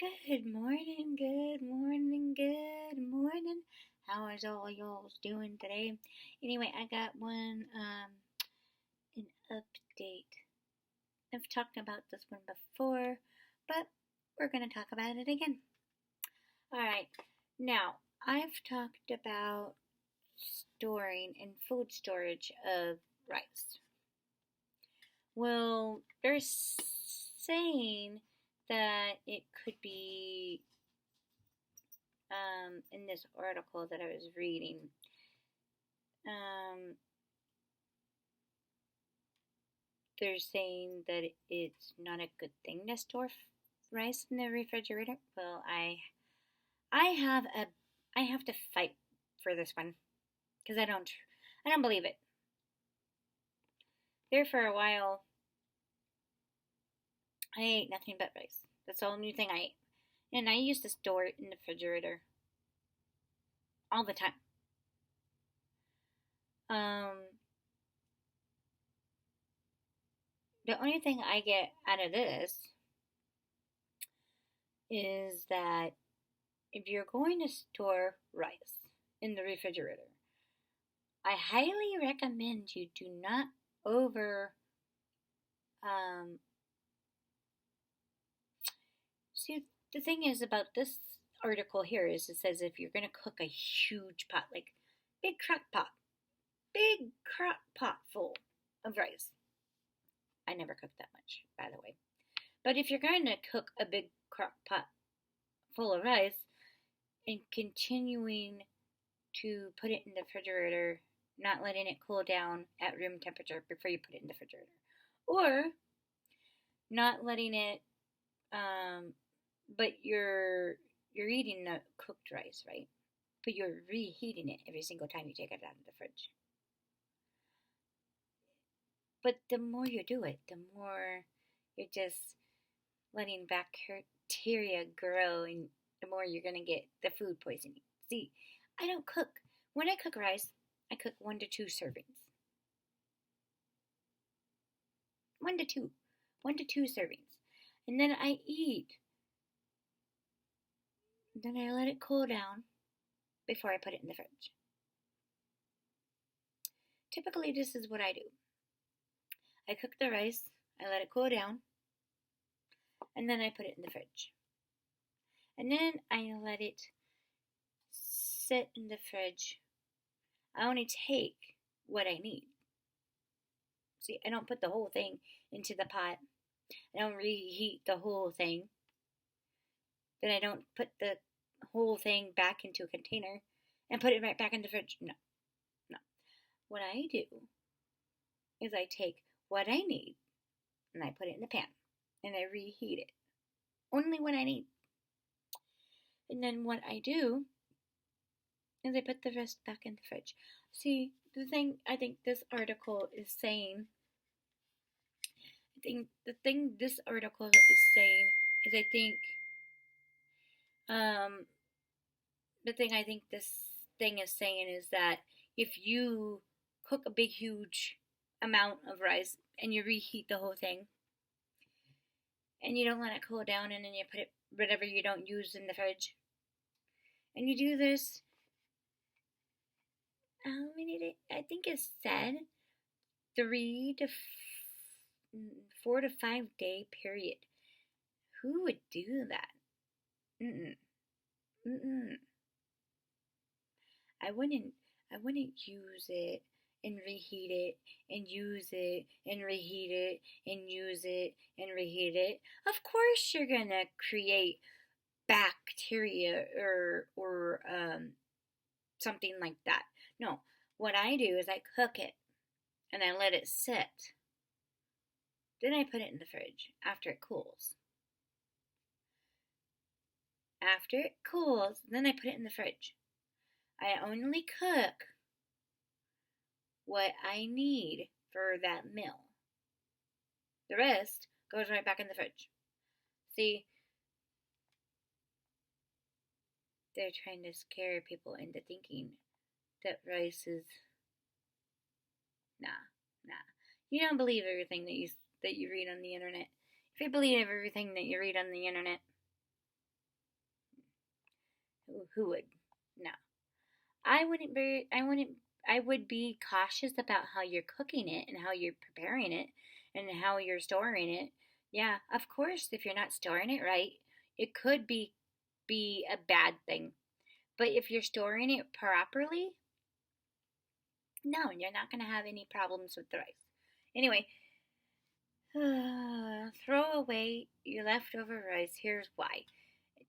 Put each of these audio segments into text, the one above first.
Good morning, good morning, good morning. How is all y'all doing today? Anyway, I got an update. I've talked about this one before, but we're gonna talk about it again. Alright, now I've talked about storing and food storage of rice. Well, they're saying that it could be in this article that I was reading, um, they're saying that it's not a good thing to store rice in the refrigerator. Well, I have a I have to fight for this one because I don't believe it. There for a while, I ate nothing but rice. That's the only thing I ate, and I used to store it in the refrigerator all the time. Um, the only thing I get out of this is that if you're going to store rice in the refrigerator, I highly recommend you do not over. Um, see, the thing is about this article here is it says if you're going to cook a huge pot, like big crock pot full of rice. I never cooked that much, by the way. But if you're going to cook a big crock pot full of rice and continuing to put it in the refrigerator, not letting it cool down at room temperature before you put it in the refrigerator, or not letting it, but you're eating the cooked rice, right? But you're reheating it every single time you take it out of the fridge. But the more you do it, the more you're just letting bacteria grow, and the more you're gonna get the food poisoning. See, I don't cook. When I cook rice, I cook 1 to 2 servings. 1 to 2 servings. And then I eat. Then I let it cool down before I put it in the fridge. Typically, this is what I do. I cook the rice, I let it cool down, and then I put it in the fridge. And then I let it sit in the fridge. I only take what I need. See, I don't put the whole thing into the pot. I don't reheat the whole thing. Then I don't put the whole thing back into a container and put it right back in the fridge. No. What I do is I take what I need and I put it in the pan and I reheat it. Only what I need. And then what I do is I put the rest back in the fridge. See, the thing I think this article is saying, the thing this article is saying is um, the thing I think this thing is saying is that if you cook a big, huge amount of rice and you reheat the whole thing and you don't let it cool down and then you put it, whatever you don't use in the fridge, and you do this, how many days? I think it said 4 to 5 day period. Who would do that? Mm-mm. Mm-mm. I wouldn't use it and reheat it and use it and reheat it and use it and reheat it. Of course you're gonna create bacteria or something like that. No, what I do is I cook it and I let it sit. Then I put it in the fridge after it cools. After it cools, then I put it in the fridge. I only cook what I need for that meal. The rest goes right back in the fridge. See, they're trying to scare people into thinking that rice is nah. You don't believe everything that you read on the internet. If you believe everything that you read on the internet, Who would? No. I would be cautious about how you're cooking it and how you're preparing it and how you're storing it. Yeah, of course, if you're not storing it right, it could be a bad thing. But if you're storing it properly, no, you're not going to have any problems with the rice. Anyway, throw away your leftover rice. Here's why.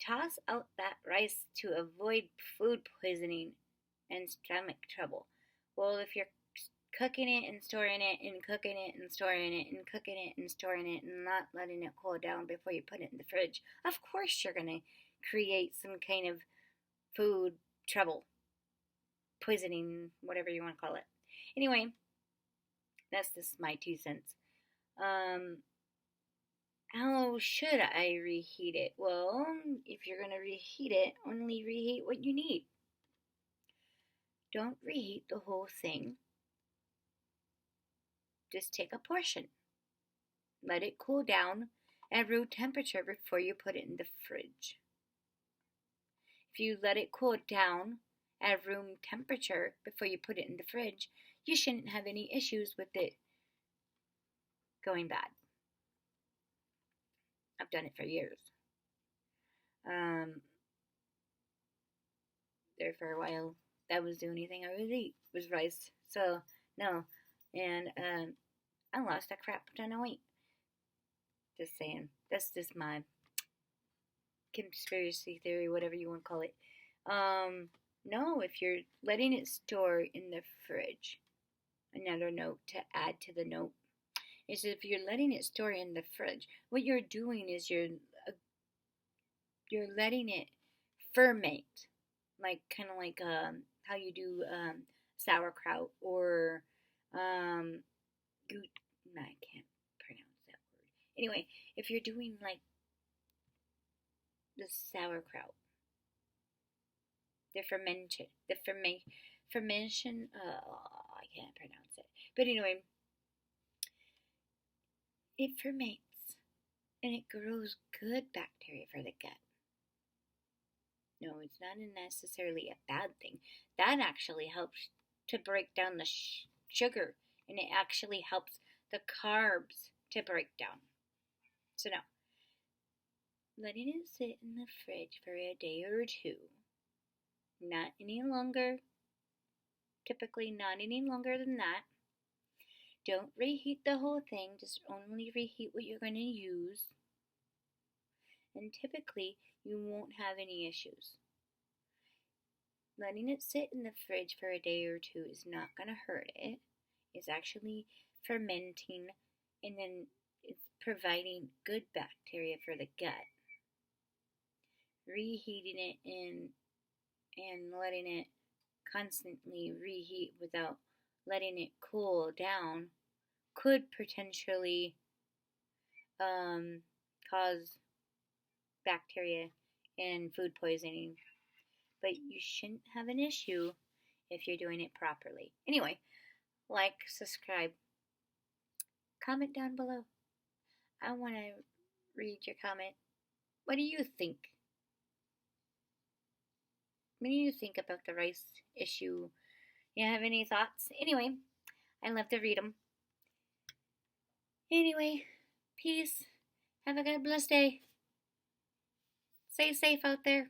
Toss out that rice to avoid food poisoning and stomach trouble. Well, if you're cooking it and storing it and cooking it and storing it and cooking it and storing it and not letting it cool down before you put it in the fridge, of course you're going to create some kind of food trouble, poisoning, whatever you want to call it. Anyway, that's just my 2 cents. How should I reheat it? Well, if you're going to reheat it, only reheat what you need. Don't reheat the whole thing. Just take a portion. Let it cool down at room temperature before you put it in the fridge. If you let it cool down at room temperature before you put it in the fridge, you shouldn't have any issues with it going bad. I've done it for years. There for a while, that was the only thing I would eat was rice. So no, and I lost a crap ton of weight. Just saying. That's just my conspiracy theory, whatever you want to call it. No, if you're letting it store in the fridge, another note to add to the note is if you're letting it store in the fridge, what you're doing is you're letting it ferment, like kind of like how you do sauerkraut or I can't pronounce that word. Anyway, if you're doing like the sauerkraut, the fermentation, I can't pronounce it. But anyway, it ferments and it grows good bacteria for the gut. No, it's not necessarily a bad thing. That actually helps to break down the sugar, and it actually helps the carbs to break down. So now, letting it sit in the fridge for a day or two, not any longer, typically not any longer than that. Don't reheat the whole thing, just only reheat what you're going to use. And typically, you won't have any issues. Letting it sit in the fridge for a day or two is not going to hurt it. It's actually fermenting, and then it's providing good bacteria for the gut. Reheating it and letting it constantly reheat without letting it cool down could potentially cause bacteria and food poisoning. But you shouldn't have an issue if you're doing it properly. Anyway, like, subscribe, comment down below. I want to read your comment. What do you think? What do you think about the rice issue? You have any thoughts? Anyway, I love to read them. Anyway, peace. Have a God bless day. Stay safe out there.